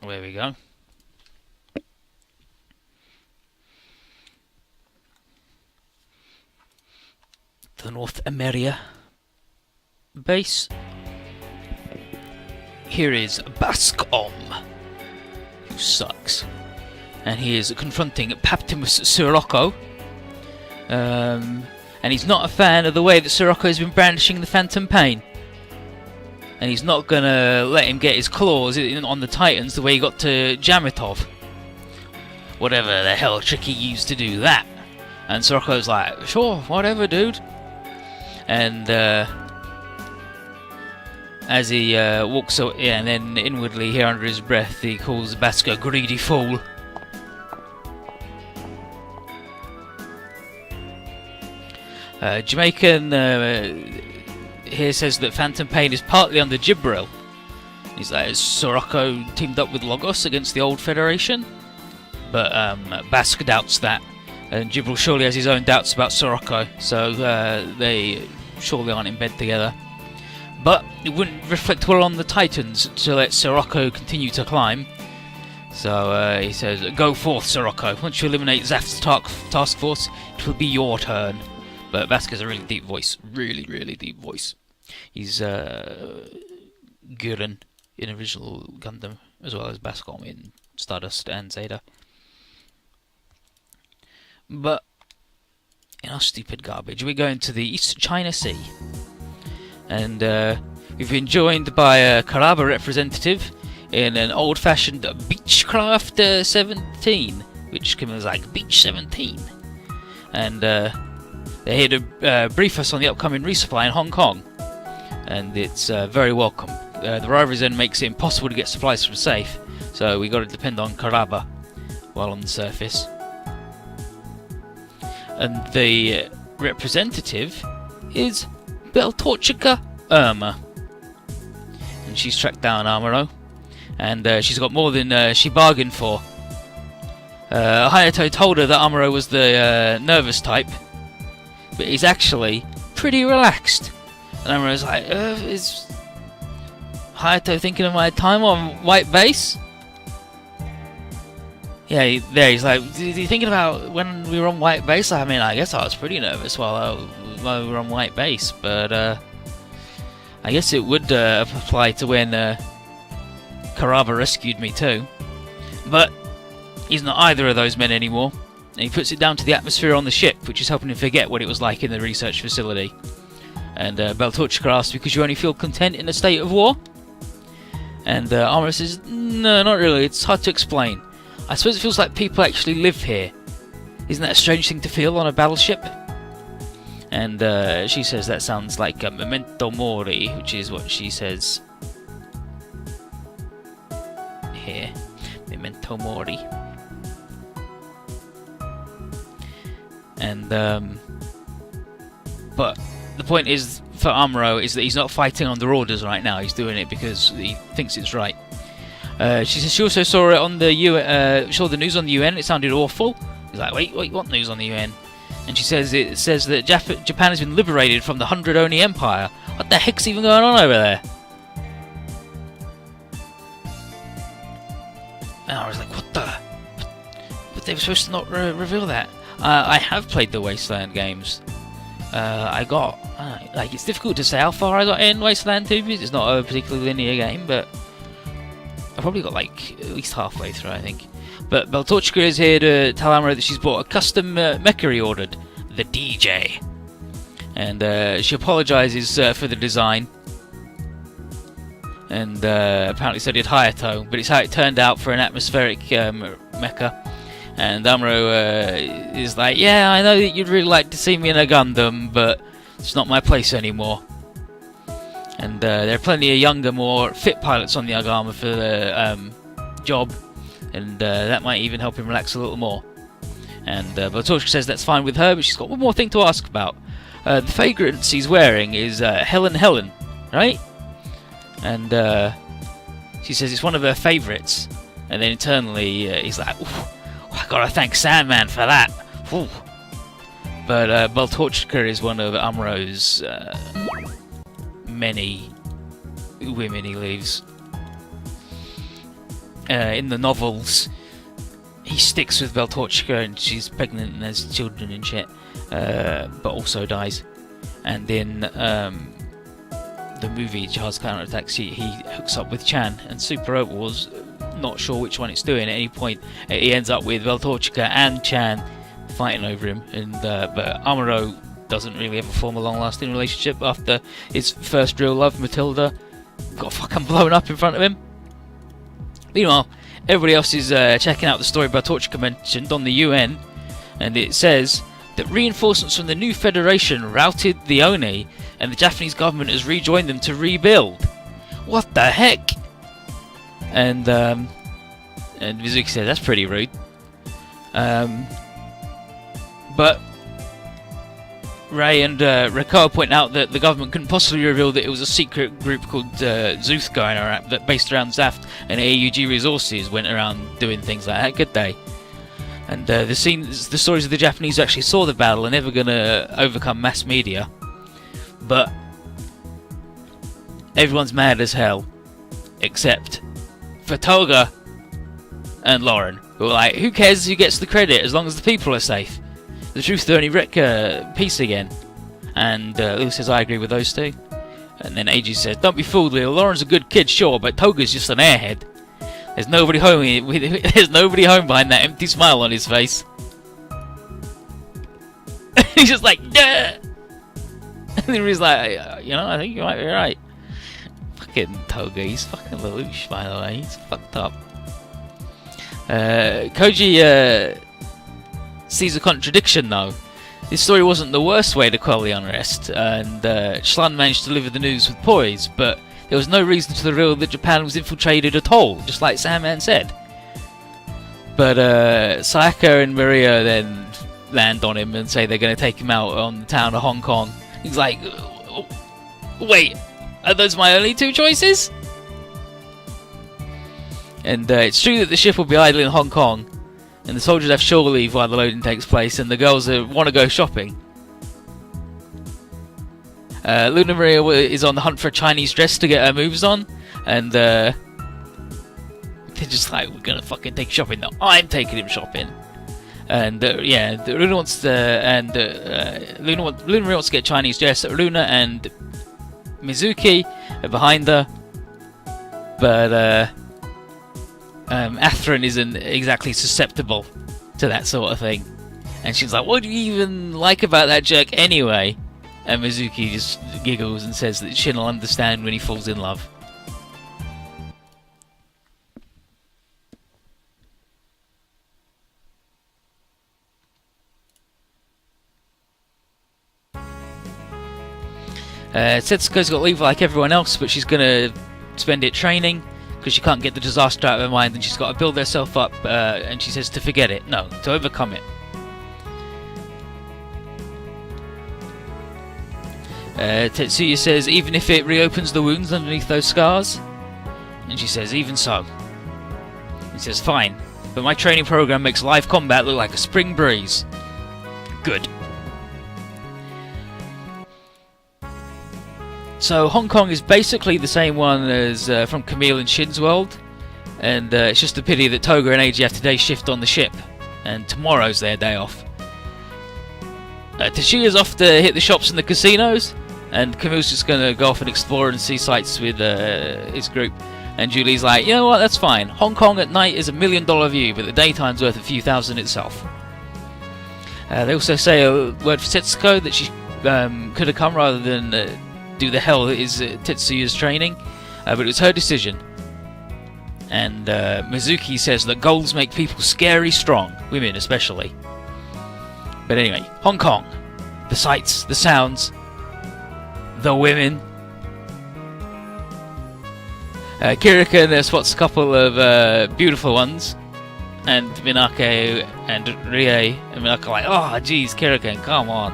There we go. The North America base. Here is Bascom, who sucks, and he is confronting Paptimus Sirocco. And he's not a fan of the way that Sirocco has been brandishing the Phantom Pain. And he's not gonna let him get his claws on the Titans the way he got to Jamitov. Whatever the hell trick he used to do that. And Sirocco's like, sure, whatever, dude. And as he walks away, and then inwardly here under his breath, he calls Basco a greedy fool. Jamaican here says that Phantom Pain is partly under Jibril. He's like, has Sirocco teamed up with Logos against the old Federation? But Basque doubts that, and Jibril surely has his own doubts about Sirocco, so they surely aren't in bed together. But it wouldn't reflect well on the Titans to let Sirocco continue to climb. So he says, go forth, Sirocco. Once you eliminate Zaf's task force, it will be your turn. But Basque has a really deep voice. Really, really deep voice. He's Gurren in original Gundam, as well as Bascom in Stardust and Zeta. But in our stupid garbage, we're going to the East China Sea. And we've been joined by a Karaba representative in an old-fashioned Beechcraft 17, which comes like Beach 17. And they're here to brief us on the upcoming resupply in Hong Kong. And it's very welcome. The rivalry zone makes it impossible to get supplies from safe, so we got to depend on Karaba while on the surface. And the representative is Beltorchica Irma. And she's tracked down Amuro, and she's got more than she bargained for. Hayato told her that Amuro was the nervous type, but he's actually pretty relaxed. And Amuro's like, is Hayato thinking of my time on White Base? Yeah, there he's like, are you thinking about when we were on White Base? I mean, I guess I was pretty nervous while we were on White Base, but I guess it would apply to when Karaba rescued me too. But he's not either of those men anymore, and he puts it down to the atmosphere on the ship, which is helping him forget what it was like in the research facility. And Beltorchika asks, because you only feel content in a state of war? And Amuro says, no, not really, it's hard to explain. I suppose it feels like people actually live here. Isn't that a strange thing to feel on a battleship? And she says that sounds like a memento mori, which is what she says here. Memento mori. And but the point is for Amuro is that he's not fighting under orders right now. He's doing it because he thinks it's right. She says she also saw it on the saw the news on the UN. It sounded awful. He's like, wait, what news on the UN? And she says it says that Japan has been liberated from the 100 Oni Empire. What the heck's even going on over there? And I was like, what the? But they were supposed to not reveal that. I have played the Wasteland games. I got like, it's difficult to say how far I got in Wasteland 2 because it's not a particularly linear game, but I probably got like at least halfway through, I think. But Beltorchika is here to tell Amuro that she's bought a custom mecha he ordered, the DJ. And she apologises for the design. And apparently so did Hayato, but it's how it turned out for an atmospheric mecha. And Amuro is like, yeah, I know that you'd really like to see me in a Gundam, but it's not my place anymore. And there are plenty of younger, more fit pilots on the Agama for the job, and that might even help him relax a little more. And Beltorchika says that's fine with her, but she's got one more thing to ask about. The fragrance he's wearing is Helen, right? And she says it's one of her favourites. And then internally he's like, I gotta thank Sandman for that. Ooh. But Beltorchika is one of Amuro's many women he leaves. in the novels, he sticks with Beltorchika and she's pregnant and has children and shit, but also dies. And in the movie Charles Counterattacks, he hooks up with Chan, and Super Overlord's not sure which one it's doing. At any point, he ends up with Beltorchika and Chan fighting over him, and but Amuro doesn't really ever form a long-lasting relationship after his first real love, Matilda, got fucking blown up in front of him. Meanwhile, everybody else is checking out the story Beltorchika mentioned on the UN, and it says that reinforcements from the new Federation routed the Oni, and the Japanese government has rejoined them to rebuild. What the heck? And Mizuki said that's pretty rude. But Ray and Rikawa point out that the government couldn't possibly reveal that it was a secret group called Zuth going around, that based around Zaft and AUG Resources went around doing things like that, could they? And the stories of the Japanese who actually saw the battle are never going to overcome mass media. But everyone's mad as hell, except for Toga and Lauren, who are like, who cares who gets the credit as long as the people are safe? The truth only wreck peace again. And Lou says, I agree with those two. And then AG says, don't be fooled, Lil. Lauren's a good kid, sure, but Toga's just an airhead. There's nobody home. There's nobody home behind that empty smile on his face. He's just like, duh! And then he's like, I think you might be right. Fucking Toga, he's fucking Lelouch, by the way. He's fucked up. Koji sees a contradiction, though. This story wasn't the worst way to quell the unrest, and Schlund managed to deliver the news with poise, but there was no reason to reveal that Japan was infiltrated at all, just like Sandman said. But Sayaka and Maria then land on him and say they're going to take him out on the town of Hong Kong. He's like, wait, are those my only two choices? And it's true that the ship will be idle in Hong Kong, and the soldiers have shore leave while the loading takes place, and the girls want to go shopping. Luna Maria is on the hunt for a Chinese dress to get her moves on, and they're just like, we're gonna fucking take shopping. No, I'm taking him shopping. And Luna wants to, Luna Maria wants to get a Chinese dress. Luna and Mizuki are behind her, but Athrun isn't exactly susceptible to that sort of thing, and she's like, what do you even like about that jerk anyway? And Mizuki just giggles and says that Shin will understand when he falls in love. Setsuko's got leave like everyone else, but she's going to spend it training because she can't get the disaster out of her mind, and she's got to build herself up, and she says to forget it. No, to overcome it. Tetsuya says, even if it reopens the wounds underneath those scars? And she says, even so. He says, fine, but my training program makes live combat look like a spring breeze. Good. So Hong Kong is basically the same one as from Camille and Shin's world, and it's just a pity that Toga and AG have today's shift on the ship, and tomorrow's their day off. Tashiya's off to hit the shops and the casinos, and Camille's just going to go off and explore and see sights with his group. And Julie's like, you know what, that's fine. Hong Kong at night is $1 million view, but the daytime's worth a few thousand itself. They also say a word for Setsuko that she could have come rather than do the hell that is Tetsuya's training, but it was her decision. And Mizuki says that goals make people scary strong, women especially. But anyway, Hong Kong. The sights, the sounds, the women. Kirika spots a couple of beautiful ones, and Minako and Rie, and Minako are like, oh geez, Kirika, come on.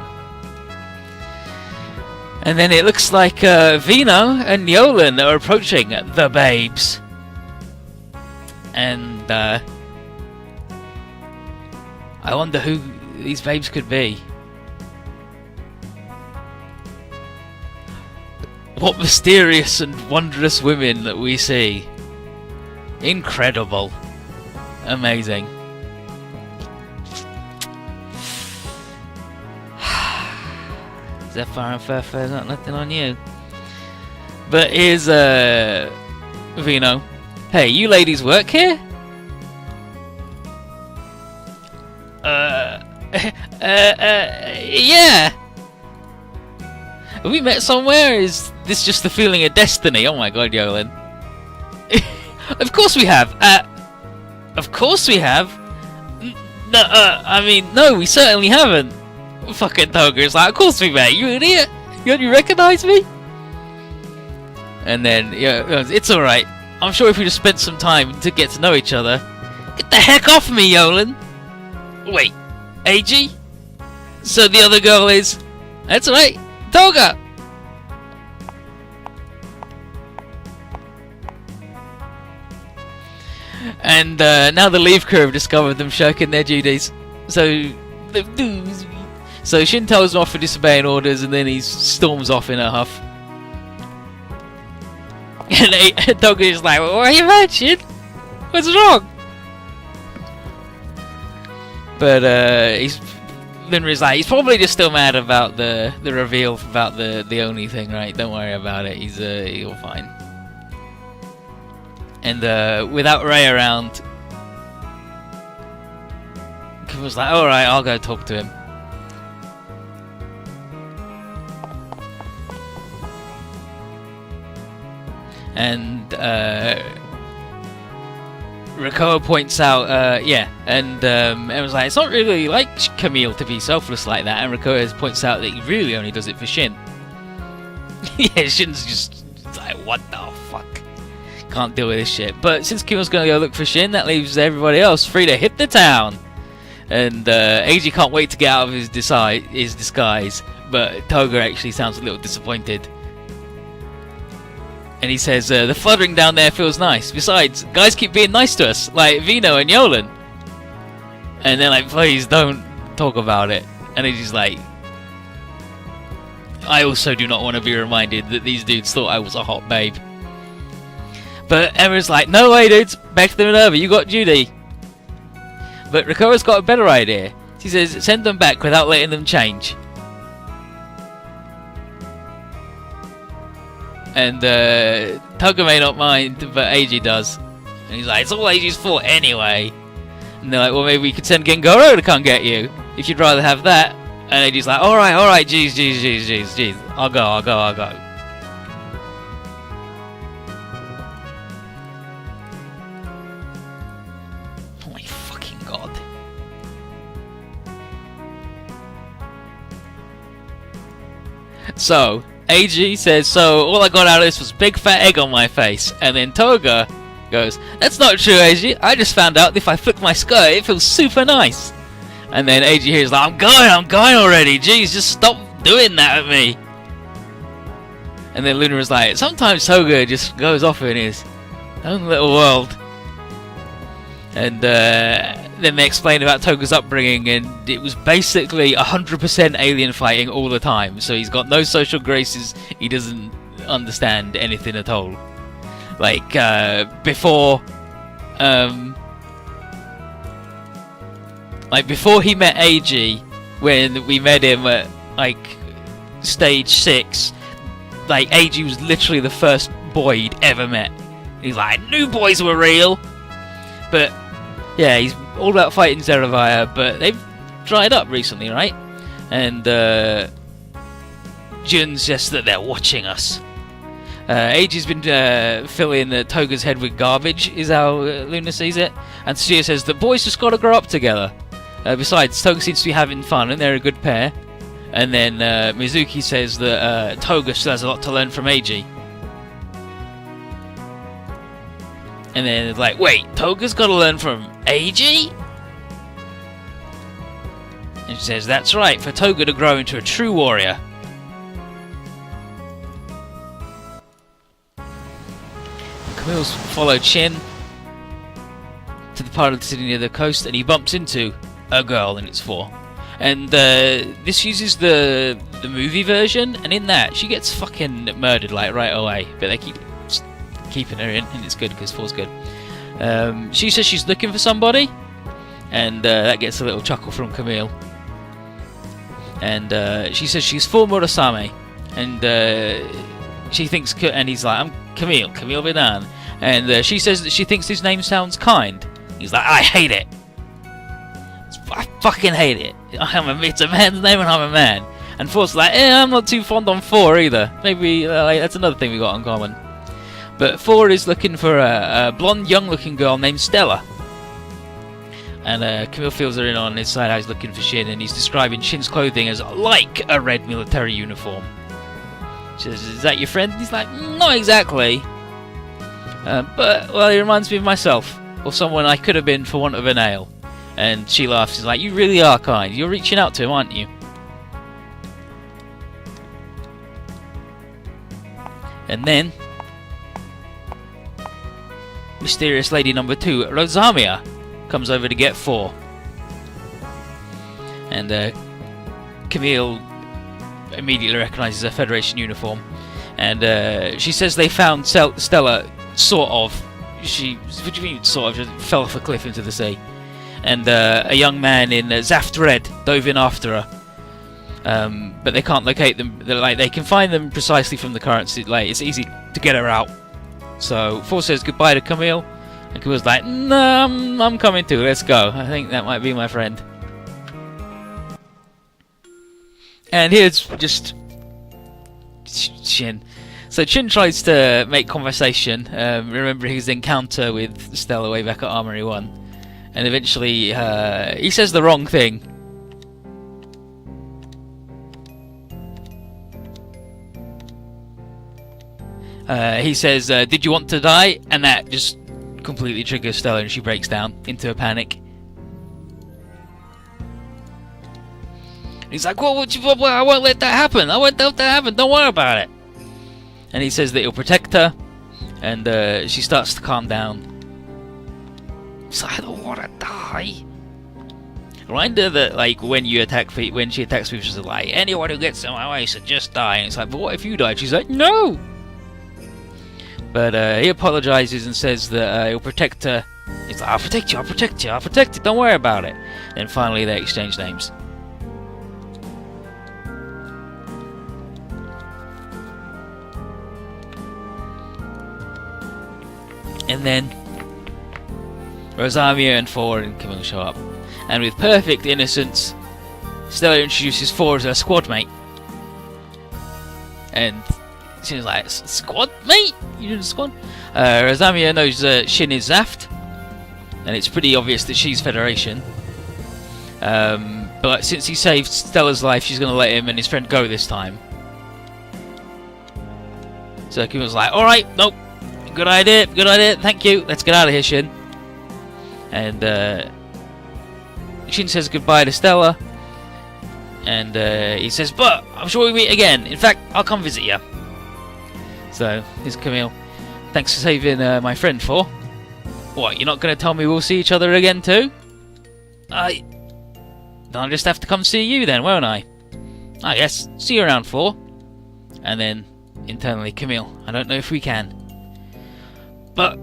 And then it looks like Vino and Yolan are approaching the babes. And I wonder who these babes could be. What mysterious and wondrous women that we see. Incredible. Amazing. Zephyr and Furfur, not nothing on you. But here's Vino. Hey, you ladies work here? Yeah. Have we met somewhere? Is this just the feeling of destiny? Oh my god, Yolan. Of course we have. Of course we have. No, I mean, no, we certainly haven't. Fucking Toga's like, of course we met. You idiot. You recognize me? And then, yeah, it's alright. I'm sure if we just spent some time to get to know each other. Get the heck off me, Yolan. Wait, AG? So the other girl is... That's right, Toga! And now the leave crew have discovered them shirking their duties. So Shin tells them off for disobeying orders, and then he storms off in a huff. And Toga is like, "What are you mad, Shin? What's wrong?" But Linra's like, he's probably just still mad about the reveal about the Oni thing, right? Don't worry about it. He'll fine. And without Ray around, Kuma's like, alright, I'll go talk to him. And Rikoa points out, everyone's like, it's not really like Camille to be selfless like that. And Rikoa points out that he really only does it for Shin. Yeah, Shin's just like, what the fuck? Can't deal with this shit. But since Camille's gonna go look for Shin, that leaves everybody else free to hit the town. And Eiji can't wait to get out of his disguise, but Toga actually sounds a little disappointed. And he says, the fluttering down there feels nice. Besides, guys keep being nice to us, like Vino and Yolan. And they're like, please don't talk about it. And he's just like, I also do not want to be reminded that these dudes thought I was a hot babe. But Emma's like, no way dudes, back to the Minerva, you got duty. But Rikoa's got a better idea. She says, send them back without letting them change. And Toga may not mind, but Eiji does. And he's like, it's all Eiji's fault anyway. And they're like, well, maybe we could send Gengoro to come get you, if you'd rather have that. And Eiji's like, alright, jeez. I'll go. Oh my fucking god. So, AG says, so all I got out of this was a big fat egg on my face. And then Toga goes, that's not true, AG. I just found out that if I flick my skirt, it feels super nice. And then AG here is like, I'm going already. Jeez, just stop doing that at me. And then Luna is like, sometimes Toga just goes off in his own little world. And then they explain about Toga's upbringing, and it was basically 100% alien fighting all the time. So he's got no social graces. He doesn't understand anything at all. Like before he met AG, when we met him at like stage 6, like AG was literally the first boy he'd ever met. He's like, I knew boys were real. But yeah, he's all about fighting Zeravaya, but they've dried up recently, right? And Jun says that they're watching us. AG's been filling Toga's head with garbage, is how Luna sees it. And Tsuchiya says that boys just gotta grow up together. Besides, Toga seems to be having fun, and they're a good pair. And then Mizuki says that Toga still has a lot to learn from AG. And then it's like, wait, Toga's got to learn from AG? And she says, that's right, for Toga to grow into a true warrior. Camille's followed Shin to the part of the city near the coast, and he bumps into a girl in its 4. And this uses the movie version, and in that, she gets fucking murdered, like, right away. But they keep keeping her in, and it's good, because 4's good. She says she's looking for somebody, and that gets a little chuckle from Camille. And she says she's for Murasame, and she thinks, and he's like, I'm Camille Bidan, and she says that she thinks his name sounds kind. He's like, I hate it. I fucking hate it. It's a man's name and I'm a man. And Four's like, I'm not too fond on Four either. Maybe that's another thing we got in common. But Four is looking for a blonde, young-looking girl named Stella. And Camille feels her in on his side. He's looking for Shin, and he's describing Shin's clothing as like a red military uniform. She says, "Is that your friend?" He's like, "Not exactly. But well, he reminds me of myself, or someone I could have been for want of a nail." And she laughs. She's like, "You really are kind. You're reaching out to him, aren't you?" And then, mysterious lady number 2, Rosamia, comes over to get 4. And Camille immediately recognises her Federation uniform. And she says they found Stella, sort of. What do you mean, sort of? Just fell off a cliff into the sea. And a young man in Zaft Red dove in after her. But they can't locate them. They can find them precisely from the currency. It's easy to get her out. So Four says goodbye to Camille, and Camille's like, "No, I'm coming too. Let's go. I think that might be my friend." And here's just Shin. So Shin tries to make conversation, remembering his encounter with Stella way back at Armory 1, and eventually he says the wrong thing. He says, "Did you want to die?" And that just completely triggers Stella, and she breaks down into a panic. He's like, "Well, I won't let that happen. I won't let that happen. Don't worry about it." And he says that he'll protect her, and she starts to calm down. She's like, "I don't want to die." Remind her that, when she attacks people, she's like, "Anyone who gets in my way should just die." And it's like, "But what if you died?" She's like, "No." But he apologizes and says that he'll protect her. He's like, I'll protect you, don't worry about it." And finally they exchange names. And then Rosamia and Four and Camille show up. And with perfect innocence, Stella introduces Four as her squad mate. And she's like, "Squad mate? You in the squad?" Rosamia knows that Shin is Zaft, and it's pretty obvious that she's Federation. But since he saved Stella's life, she's going to let him and his friend go this time. So Camille's like, "Alright, nope, good idea, thank you, let's get out of here, Shin." And Shin says goodbye to Stella, and he says, "But I'm sure we meet again. In fact, I'll come visit you." So, here's Camille. "Thanks for saving my friend, Four. What, you're not going to tell me we'll see each other again too?" I'll just have to come see you then, won't I? "I guess. See you around, Four." And then, internally, "Camille, I don't know if we can." But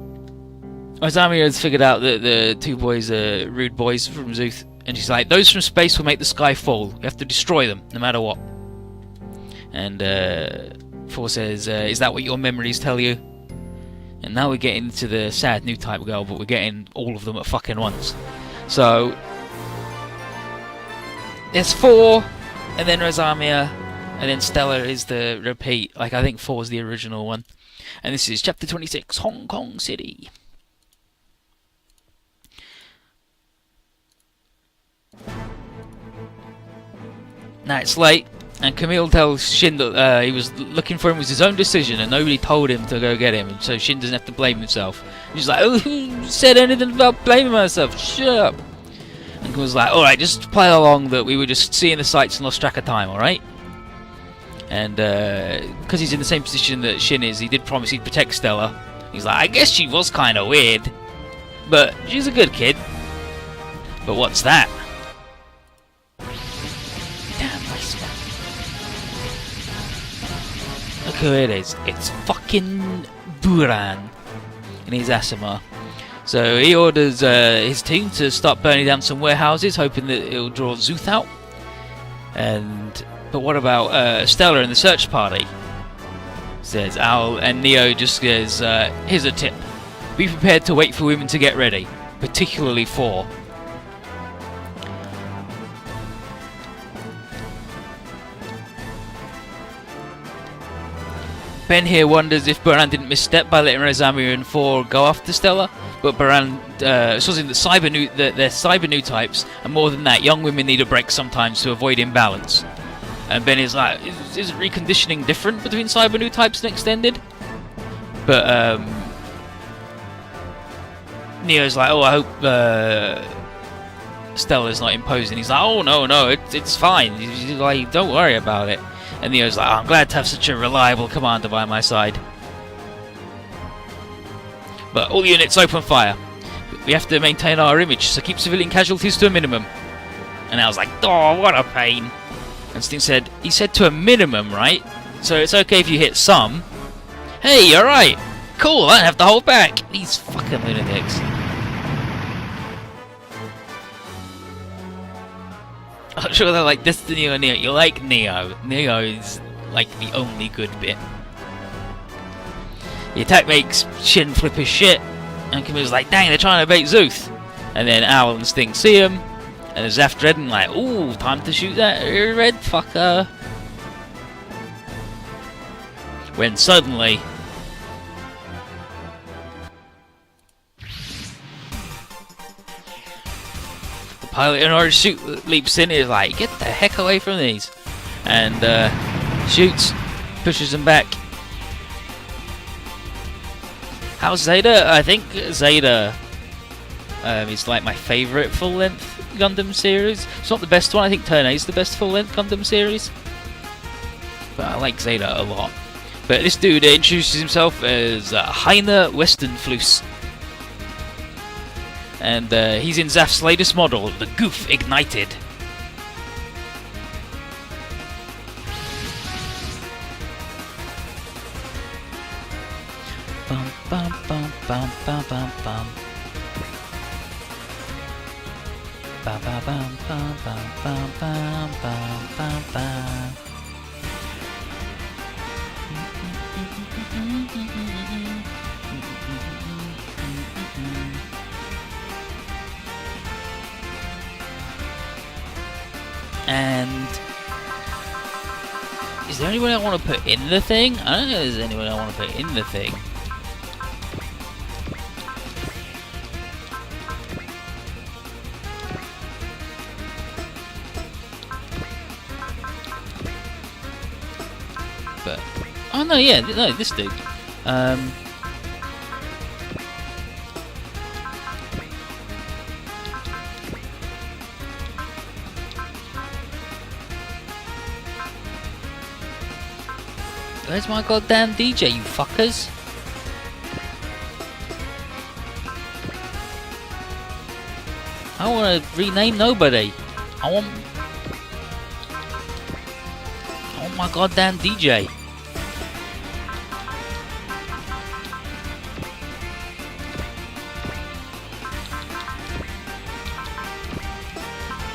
Rosamia has figured out that the 2 boys are rude boys from Zuth, and she's like, "Those from space will make the sky fall. You have to destroy them, no matter what." And Four says, "Is that what your memories tell you?" And now we're getting into the sad new type girl, but we're getting all of them at fucking once. So there's Four, and then Rosamia, and then Stella is the repeat. I think Four's the original one. And this is Chapter 26, Hong Kong City. Now it's late, and Camille tells Shin that he was looking for him was his own decision, and nobody told him to go get him, and so Shin doesn't have to blame himself. She's like, "Oh, who said anything about blaming myself? Shut up." And Camille's like, "Alright, just play along that we were just seeing the sights and lost track of time, alright?" And because he's in the same position that Shin is, he did promise he'd protect Stella. He's like, "I guess she was kind of weird, but she's a good kid." But what's that? Look who it is. It's fucking Buran in his Asima. So he orders his team to start burning down some warehouses, hoping that it'll draw Zuth out. But what about Stella and the search party? Says Al, and Neo just says, here's a tip. Be prepared to wait for women to get ready, particularly 4. Ben here wonders if Baran didn't misstep by letting Rezami and 4 go after Stella, but Baran shows him that they're cyber new types, and more than that, young women need a break sometimes to avoid imbalance. And Ben is like, is reconditioning different between cyber new types and extended? But Neo's like, oh, I hope Stella's not imposing. He's like, oh no, it's fine. He's like, don't worry about it. And Neo's like, oh, I'm glad to have such a reliable commander by my side. But all units open fire. We have to maintain our image, so keep civilian casualties to a minimum. And I was like, oh, what a pain. And Sting said, he said to a minimum, right? So it's okay if you hit some. Hey, alright. Cool, I don't have to hold back. These fucking lunatics. I'm sure they're like Destiny or Neo. You like Neo. Neo is like the only good bit. The attack makes Shin flip his shit. And Camille's like, dang, they're trying to bait Zuth. And then Owl and Sting see him. And there's Zaf Dredden like, ooh, time to shoot that red fucker. When suddenly... pilot in orange suit leaps in and is like, get the heck away from these. And shoots, pushes them back. How's Zeta? I think Zeta is like my favourite full-length Gundam series. It's not the best one, I think Turn A is the best full-length Gundam series. But I like Zeta a lot. But this dude introduces himself as Heine Westenfluss. And he's in Zaf's latest model, the Goof Ignited. Bum bum bum bum bum bum bum. Bum bum bum bum bum bum bum bum bum. And is there anyone I want to put in the thing? I don't know if there's anyone I want to put in the thing. But oh no, yeah, no, this dude. Where's my goddamn DJ, you fuckers? I don't want to rename nobody. I want my goddamn DJ.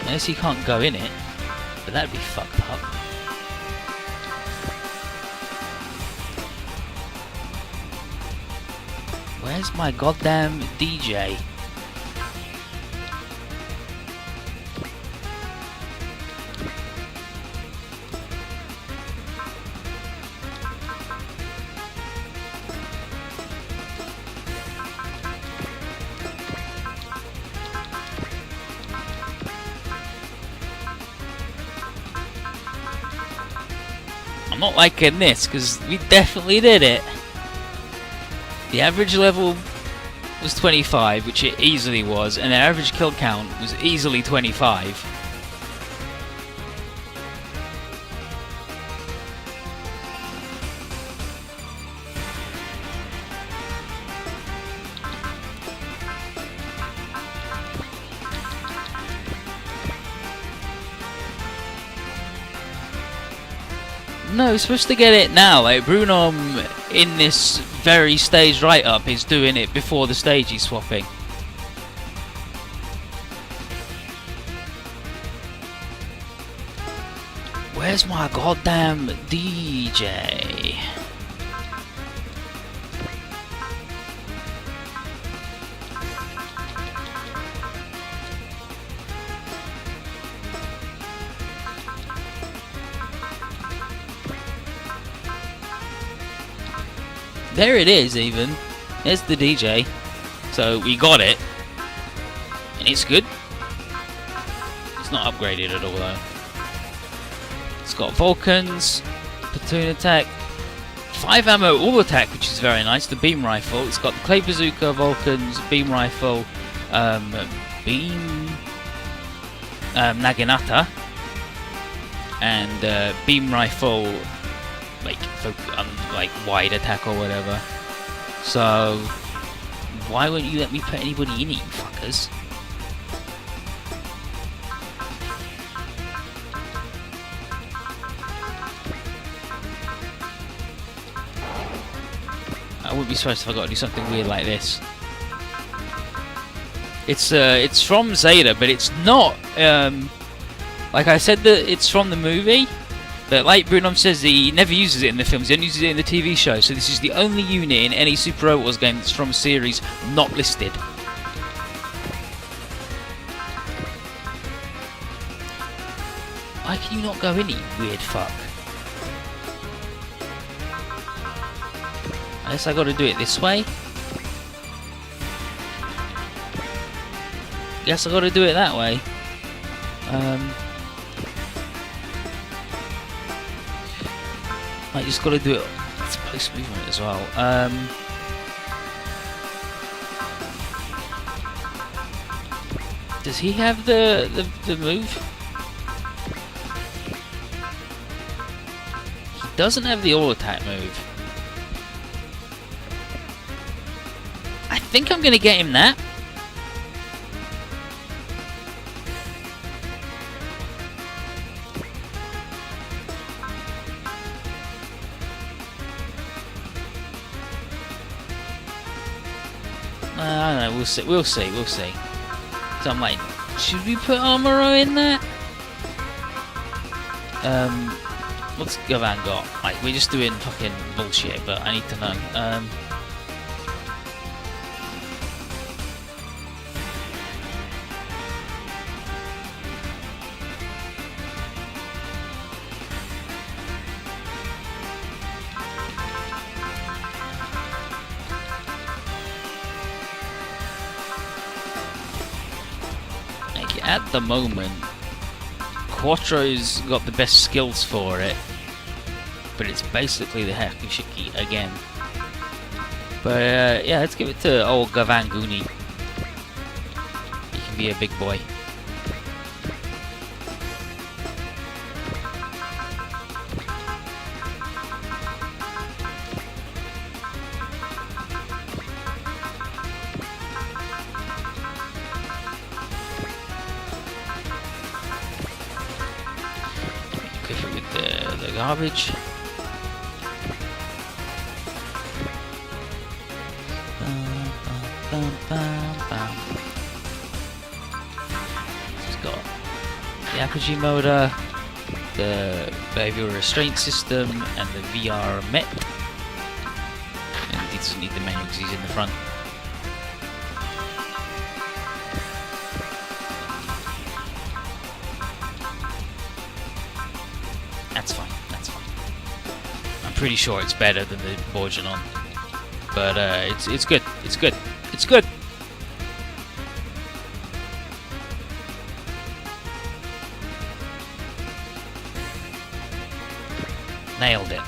Unless he can't go in it, but that'd be fucked up. Where's my goddamn DJ? I'm not liking this because we definitely did it. The average level was 25, which it easily was, and the average kill count was easily 25. No, we're supposed to get it now. Like Brunom in this very stage write-up is doing it before the stage he's swapping. Where's my goddamn DJ? There it is, even. There's the DJ. So we got it. And it's good. It's not upgraded at all, though. It's got Vulcans, platoon attack, 5 ammo all attack, which is very nice. The beam rifle. It's got the clay bazooka, Vulcans, beam rifle, beam naginata, and beam rifle, like wide attack or whatever. So why won't you let me put anybody in it, you fuckers? I wouldn't be surprised if I got to do something weird like this. It's from Zeta, but it's not. Like I said, that it's from the movie. But like Brunom says, he never uses it in the films. He only uses it in the TV show. So this is the only unit in any Super Robot Wars game that's from a series not listed. Why can you not go in, you weird fuck? I guess I got to do it this way. Guess I got to do it that way. I just got to do it. It's post movement as well. Does he have the move? He doesn't have the all attack move. I think I'm gonna get him that. I don't know, we'll see. So I'm like, should we put Armoro in there? What's Gavan got? Like, we're just doing fucking bullshit, but I need to know. At the moment, Quattro's got the best skills for it, but it's basically the Hakushiki again. But yeah, let's give it to old Gavanguni. He can be a big boy. The garbage. It's got the apogee motor, the behavioral restraint system, and the VR Met. And he doesn't need the manual because he's in the front. That's fine. I'm pretty sure it's better than the Borgenon, but it's good. It's good. Nailed it.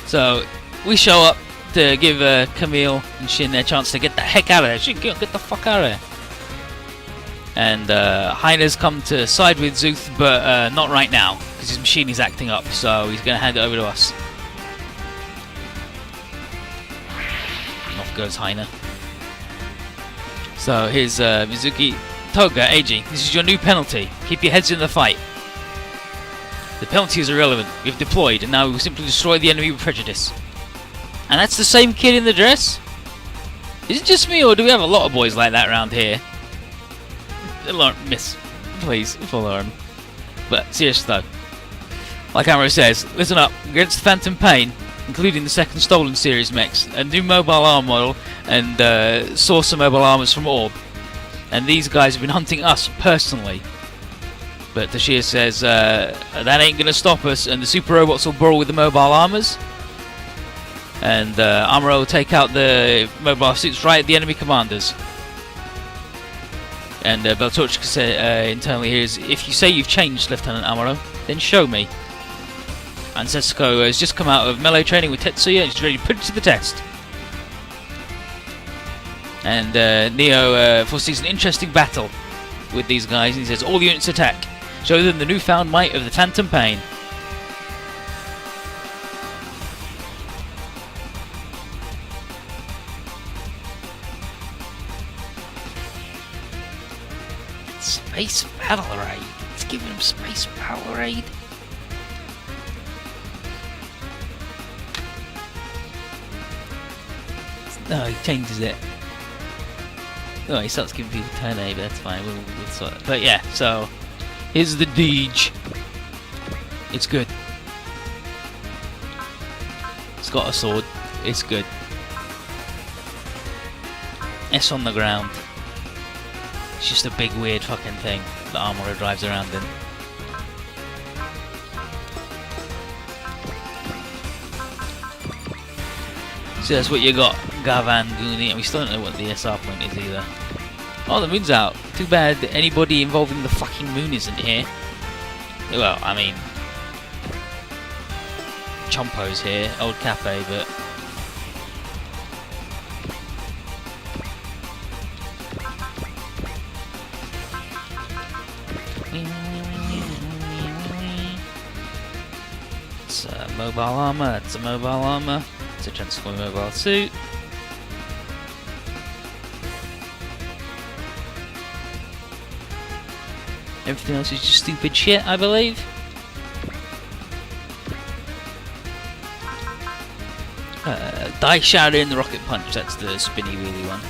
So we show up to give Camille and Shin their chance to get the heck out of there. Shin, get the fuck out of there. And Heiner's come to side with Zuth, but not right now, because his machine is acting up, so he's going to hand it over to us. And off goes Heiner. So here's Mizuki Toga, Eiji. This is your new penalty. Keep your heads in the fight. The penalty is irrelevant. We've deployed, and now we will simply destroy the enemy with prejudice. And that's the same kid in the dress? Is it just me, or do we have a lot of boys like that around here? Lauren, miss, please, for Lauren. But seriously though, like Amro says, listen up, against the Phantom Pain, including the second Stolen Series mechs, a new mobile arm model, and saucer mobile armors from Orb. And these guys have been hunting us personally. But Tashir says that ain't gonna stop us, and the super robots will brawl with the mobile armors. And Amuro will take out the mobile suits right at the enemy commanders. And Beltorchika said internally here is, if you say you've changed, Lieutenant Amuro, then show me. And Setsuko has just come out of melee training with Tetsuya and she's ready to put it to the test. And Neo foresees an interesting battle with these guys, and he says, all units attack. Show them the newfound might of the Phantom Pain. Space Battle Raid. It's giving him Space Battle Raid. No, he changes it. Oh, he starts giving people turn A, but that's fine. We'll sort it. But yeah, so here's the Deej. It's good. It's got a sword. It's good. S on the ground. It's just a big weird fucking thing that Armorer drives around in. So that's what you got, Gavan Goonie, and we still don't know what the SR point is either. Oh, the moon's out. Too bad anybody involving the fucking moon isn't here. Well, I mean, Chompo's here, old Cafe, but it's a mobile armor, it's a mobile armor, it's a transform mobile suit. Everything else is just stupid shit, I believe. Die Shadow in the Rocket Punch, that's the spinny wheelie one.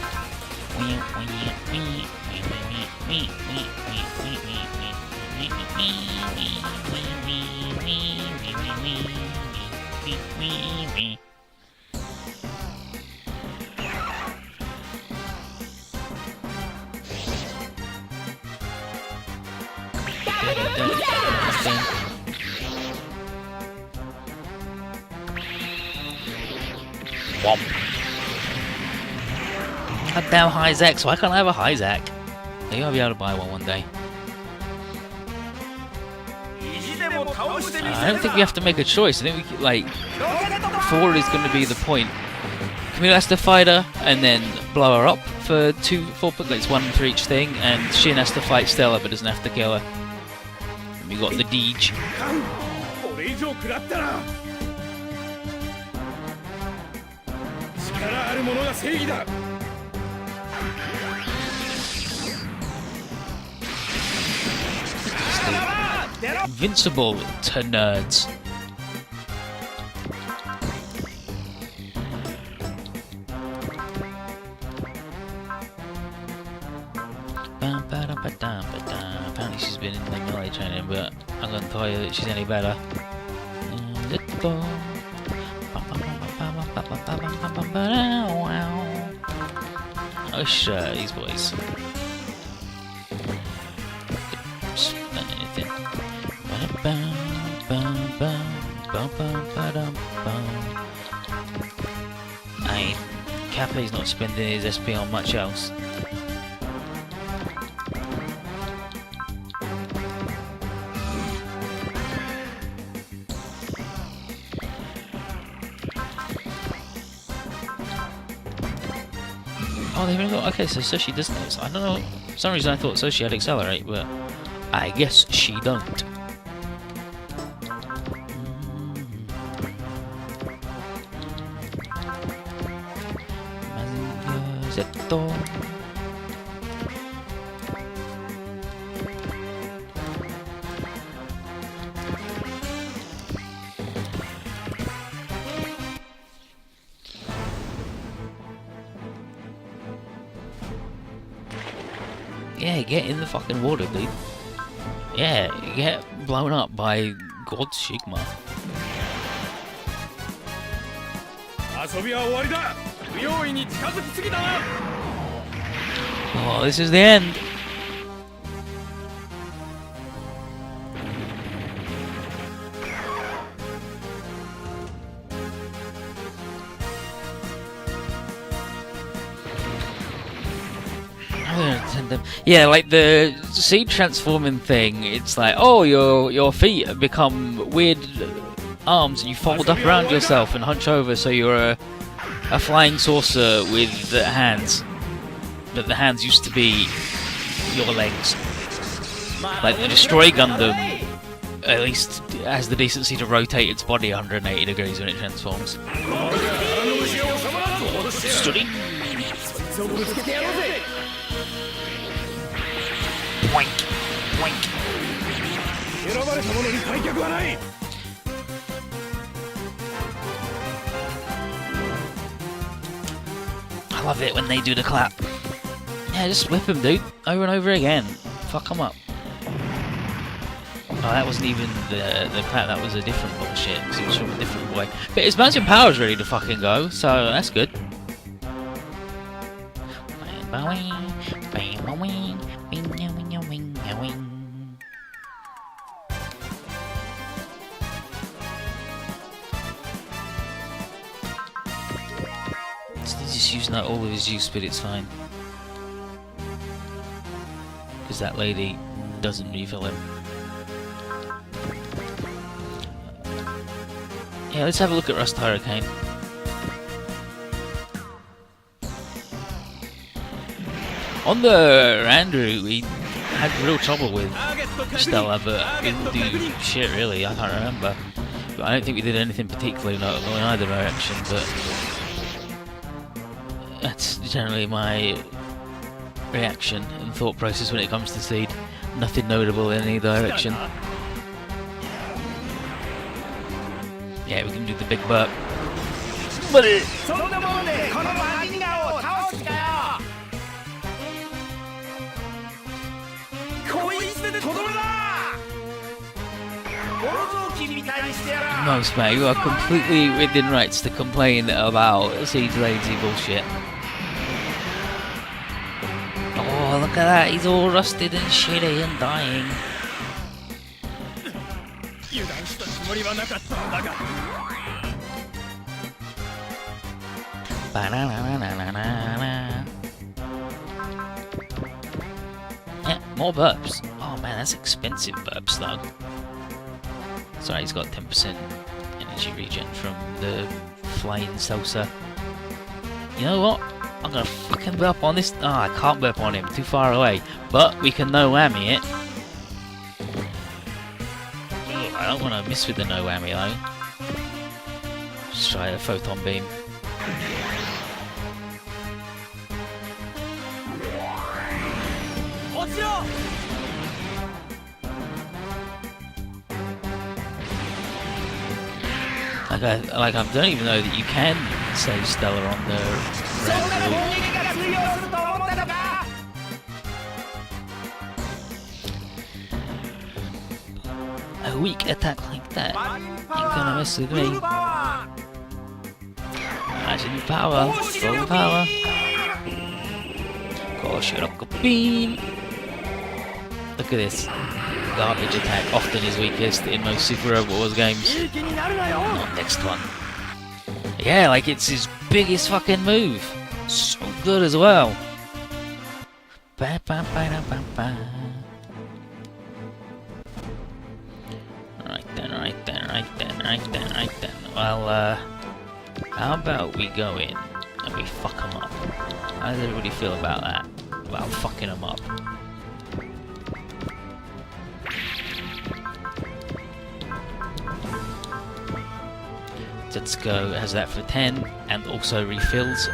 Goddamn Hyzax, why can't I have a Hyzac? Maybe I'll be able to buy one day. I don't think we have to make a choice. I think we can, like, 4 is going to be the point. Camille has to fight her and then blow her up for 4 points, 1 for each thing, and Shin has to fight Stella but doesn't have to kill her. And we got the Deej. Invincible to nerds. Apparently she's been in the melee training, but I'm going to tell you that she's any better. I wish these boys spend anything. Cape's not spending his SP on much else. Oh, they even got. Okay, so Sushi does know. I don't know. For some reason I thought Sushi had Accelerate, but I guess she don't. Zetto. Yeah, get in the fucking water, dude. Yeah, get blown up by God's Sigma. Oh, this is the end. Yeah, like the seed transforming thing, it's like, oh, your feet have become weird arms and you fold up around yourself and hunch over, so you're a flying saucer with hands. But the hands used to be your legs. Like the Destroy Gundam, at least has the decency to rotate its body 180 degrees when it transforms. Study. Boink, boink. I love it when they do the clap. Yeah, just whip him, dude. Over and over again. Fuck him up. Oh, that wasn't even the clap, that was a different bullshit, because it was from a different boy. But his mountain power's ready to fucking go, so that's good. He's just using all of his use, but it's fine. Because that lady doesn't refill him. Yeah, let's have a look at Rust Hurricane. On the Andrew, we had real trouble with Stella, but we didn't do shit really, I can't remember. But I don't think we did anything particularly notable in either direction, but that's generally my reaction and thought process when it comes to Seed. Nothing notable in any direction. Yeah, we can do the big burp. Buddy! Most, mate, you are completely within rights to complain about Seed's lazy bullshit. Oh, look at that, he's all rusted and shitty and dying. Yeah, more burps. Oh man, that's expensive burps though. Sorry, he's got 10% energy regen from the flying salsa. You know what? I'm gonna fucking burp on this. Oh, I can't burp on him, too far away. But we can no whammy it. I don't want to miss with the no whammy though. Just try a photon beam. Like I don't even know that you can save Stella on the a weak attack like that ain't gonna mess with me. Imagine power, full power. Gosh, you're like a beam. Look at this. Garbage attack, often his weakest in most Super Robot Wars games. Not next one. Yeah, like it's his biggest fucking move. So good as well. Right then. Well, how about we go in and we fuck him up? How does everybody feel about that? About fucking him up? Zetsuko has that for 10 and also refills.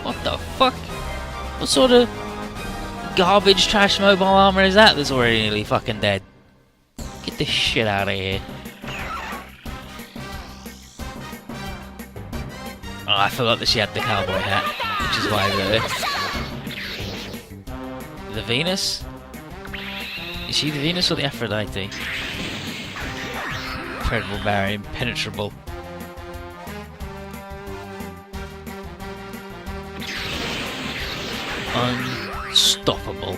What the fuck? What sort of garbage trash mobile armor is that that's already nearly fucking dead? Get this shit out of here. Oh, I forgot that she had the cowboy hat, which is why the Venus? Is she the Venus or the Aphrodite? Incredible barrier, impenetrable. Unstoppable.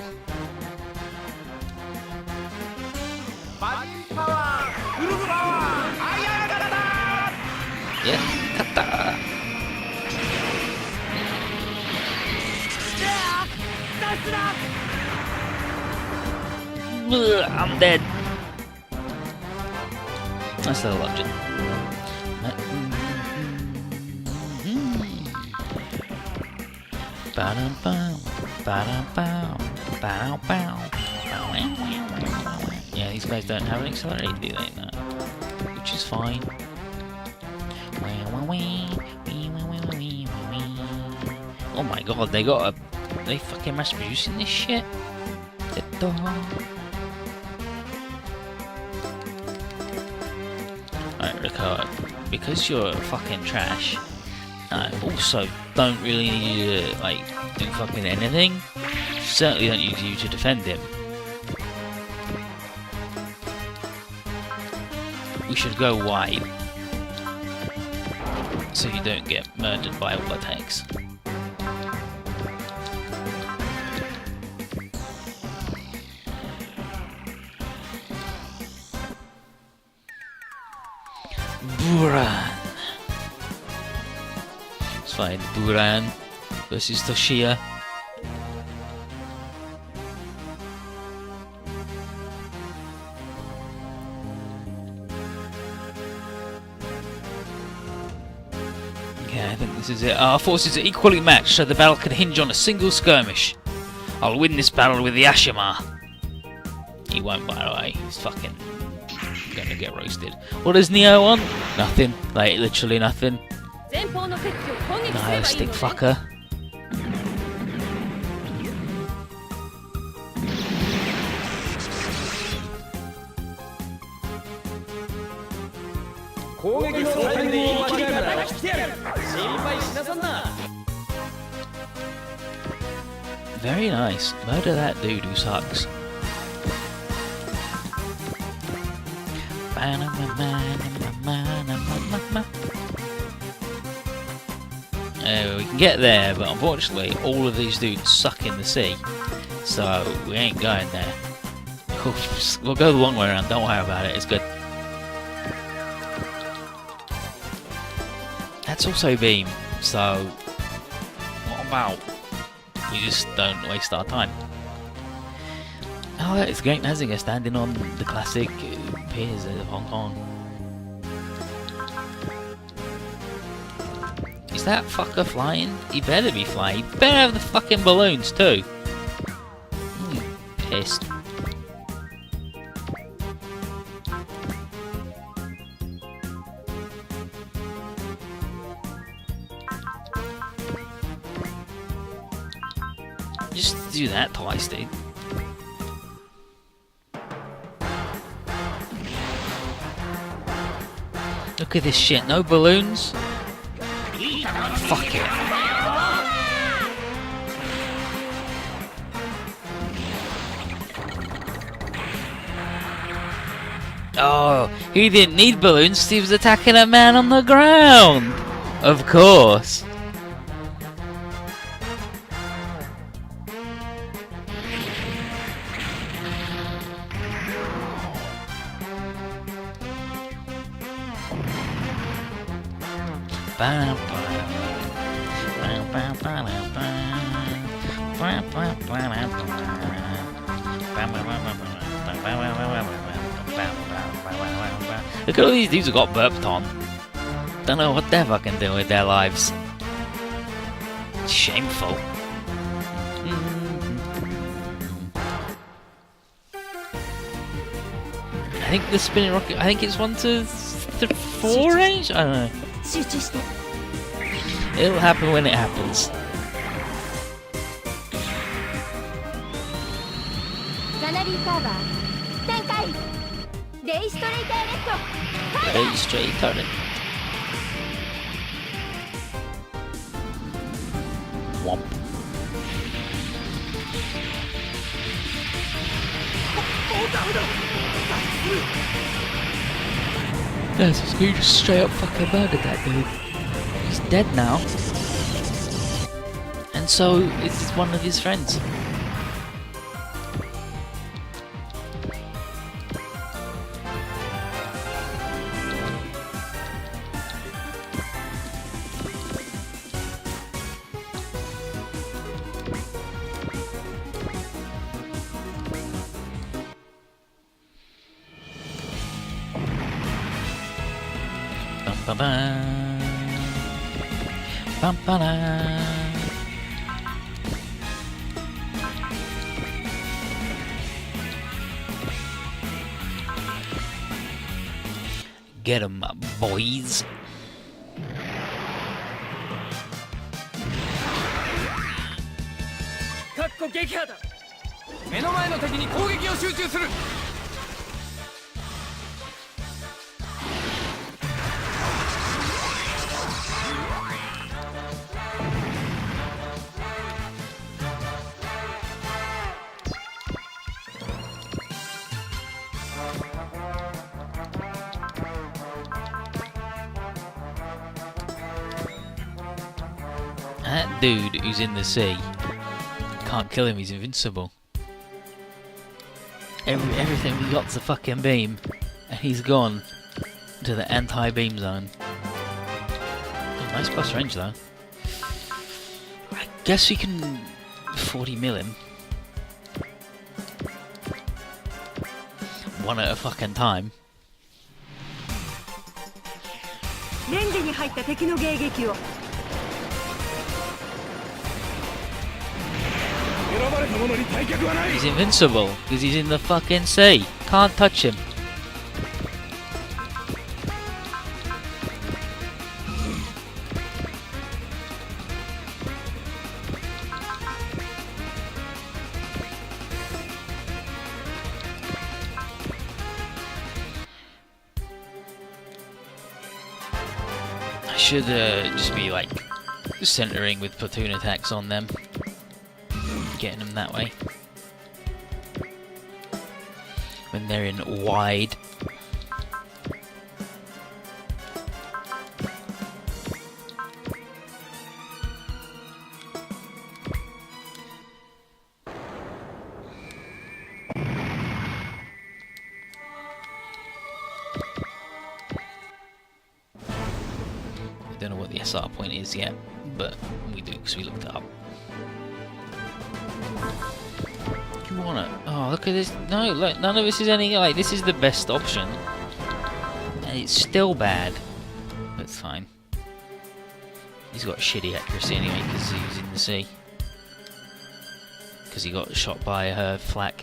Yeah, kata. I'm dead. Nice little object. Yeah, these guys don't have an accelerator, do they? No. Which is fine. Oh my god, they fucking mass producing this shit. Alright, Rico, because you're fucking trash, I also don't really need you to, like, do fucking anything. Certainly don't need you to defend him. We should go wide, so you don't get murdered by all the tanks. Buran. Let's find Buran versus Toshia. Okay, I think this is it. Our forces are equally matched, so the battle can hinge on a single skirmish. I'll win this battle with the Ashima. He won't, by the way. He's fucking gonna get roasted. What does Neo want? Nothing. Like, literally nothing. Nihilistic fucker. Very nice. Murder that dude who sucks. We can get there, but unfortunately all of these dudes suck in the sea, so we ain't going there. We'll go the long way around, don't worry about it, it's good. That's also beam, so what about we just don't waste our time? Oh, it's Great Mazinger standing on the classic piers of Hong Kong. Is that fucker flying? He better be flying. He better have the fucking balloons too. Pissed. Just do that twice, dude. Look at this shit. No balloons? Fuck it. Oh, he didn't need balloons. He was attacking a man on the ground. Of course. Look at all these dudes who got burped on. Don't know what they're fucking doing with their lives. Shameful. I think the spinning rocket, I think it's 1 to 4 range? I don't know. It'll happen when it happens. デイストレイターレッドファイヤー。 Very straight turret. Womp. Yeah, so he just straight up fucking murdered that dude. He's dead now. And so is one of his friends. Bum ba bum ba da. Get 'em, boys. かっこ撃破だ。目の前の敵に攻撃を集中する。That dude who's in the sea, can't kill him, he's invincible. Everything we got's a fucking beam, and he's gone to the anti-beam zone. Oh, nice plus range though. I guess we can 40 mil him. One at a fucking time. レンジに入った敵の迎撃を。 He's invincible because he's in the fucking sea. Can't touch him. I should just be like centering with platoon attacks on them. Getting them that way when they're in wide. I don't know what the SR point is yet, but we do because we looked it up. You wanna? Oh, look at this! No, look, none of this is any like. This is the best option, and it's still bad. But it's fine. He's got shitty accuracy anyway because he was in the sea. Because he got shot by her flak.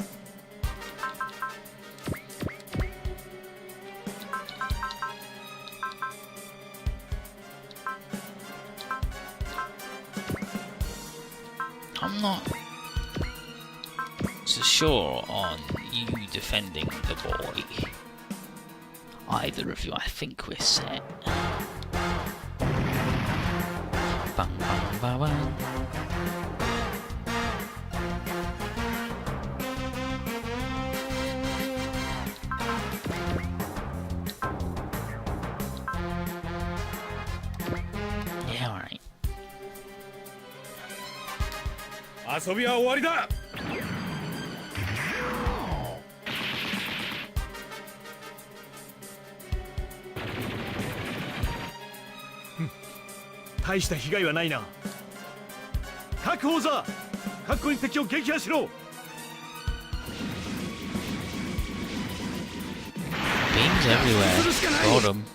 I'm not so sure on you defending the boy. Either of you, I think we're set. Bang, bang, bang, bang. Yeah, alright. 遊びは終わりだ。大した被害はないな。確保座、確固に敵を撃破しろ。Beams everywhere. Got him.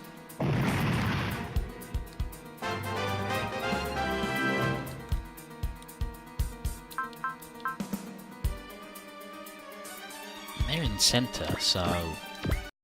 They're in center, so